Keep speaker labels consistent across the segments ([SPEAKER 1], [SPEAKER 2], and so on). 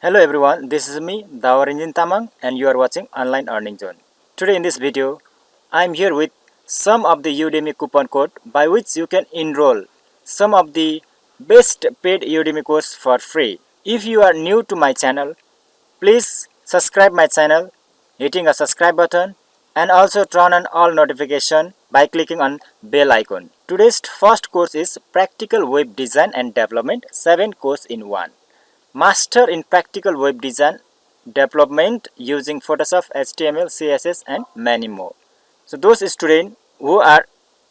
[SPEAKER 1] Hello everyone, this is me, Dawa Tamang, and you are watching Online Earning Zone. Today in this video, I am here with some of the Udemy coupon code by which you can enroll some of the best paid Udemy course for free. If you are new to my channel, please subscribe my channel, hitting a subscribe button, and also turn on all notification by clicking on bell icon. Today's first course is Practical Web Design and Development 7 course in 1. Master in Practical Web Design Development using Photoshop, HTML, CSS and many more. So those students who are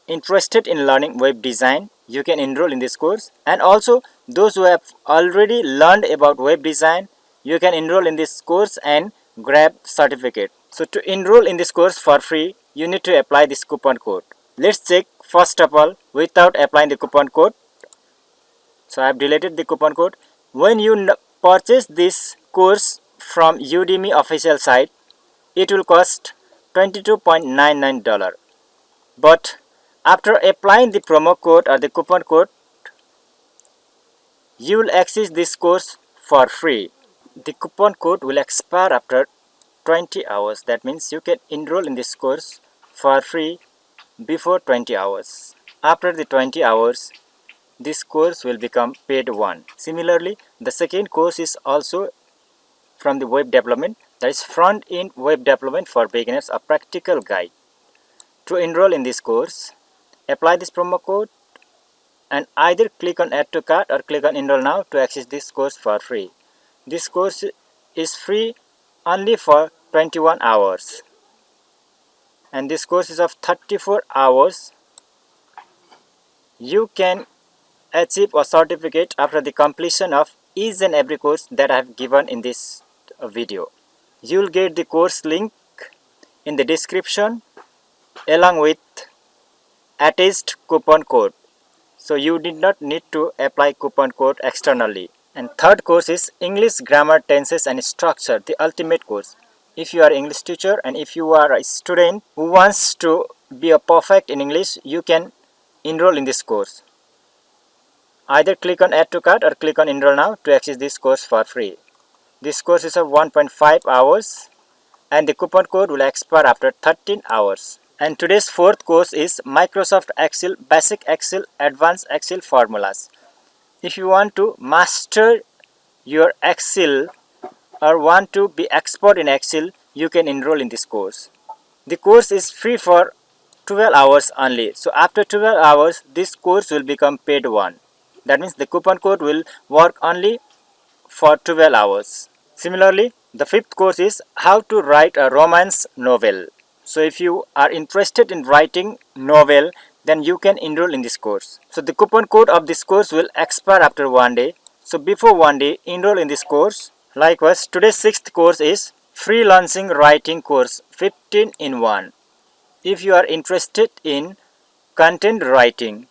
[SPEAKER 1] interested in learning web design, you can enroll in this course, and also those who have already learned about web design, you can enroll in this course and grab certificate. So to enroll in this course for free, you need to apply this coupon code. Let's check first of all without applying the coupon code. So I have deleted the coupon code. When you purchase this course from Udemy official site, it will cost $22.99. But after applying the promo code or the coupon code, you will access this course for free. The coupon code will expire after 20 hours. That means you can enroll in this course for free before 20 hours. After the 20 hours, this course will become paid one. Similarly, the second course is also from the web development, that is front-end web development for beginners, a practical guide. To enroll in this course, apply this promo code and either click on add to cart or click on enroll now to access this course for free. This course is free only for 21 hours and this course is of 34 hours. You can achieve a certificate after the completion of each and every course that I have given in this video. You will get the course link in the description along with attached coupon code. So you did not need to apply coupon code externally. And third course is English Grammar, Tenses and Structure, the ultimate course. If you are an English teacher and if you are a student who wants to be a perfect in English, you can enroll in this course. Either click on add to cart or click on enroll now to access this course for free. This course is of 1.5 hours and the coupon code will expire after 13 hours. And today's fourth course is Microsoft Excel, Basic Excel, Advanced Excel Formulas. If you want to master your Excel or want to be expert in Excel, you can enroll in this course. The course is free for 12 hours only. So after 12 hours, this course will become paid one. That means the coupon code will work only for 12 hours. Similarly, the fifth course is how to write a romance novel. So if you are interested in writing novel, then you can enroll in this course. So the coupon code of this course will expire after 1 day. So before 1 day, enroll in this course. Likewise, today's sixth course is Freelancing Writing course 15 in 1. If you are interested in content writing,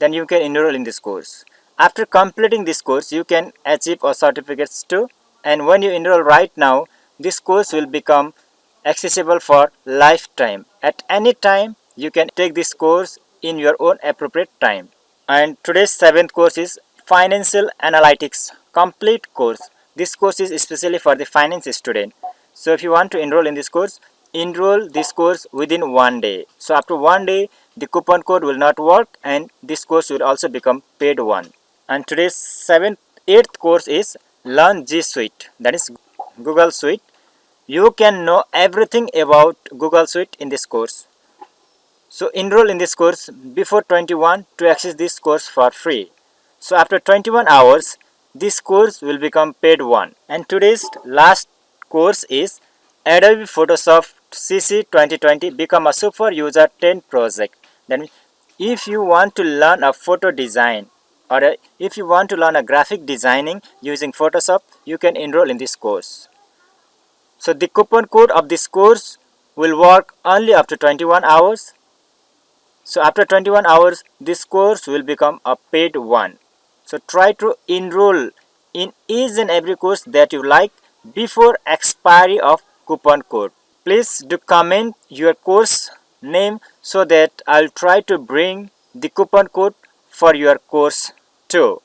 [SPEAKER 1] then you can enroll in this course. After completing this course, you can achieve a certificates too. And when you enroll right now, this course will become accessible for lifetime. At any time, you can take this course in your own appropriate time. And today's seventh course is Financial Analytics complete course. This course is especially for the finance student. So if you want to enroll in this course, enroll this course within 1 day. So after 1 day, the coupon code will not work and this course will also become paid one. And today's eighth course is Learn G Suite, that is Google Suite. You can know everything about Google Suite in this course. So enroll in this course before 21 to access this course for free. So after 21 hours, this course will become paid one. And today's last course is Adobe Photoshop CC 2020 Become a Super User 10 project. Then if you want to learn a photo design or if you want to learn a graphic designing using Photoshop, you can enroll in this course. So the coupon code of this course will work only after 21 hours. So after 21 hours, this course will become a paid one. So try to enroll in each and every course that you like before expiry of coupon code. Please do comment your course name so that I'll try to bring the coupon code for your course too.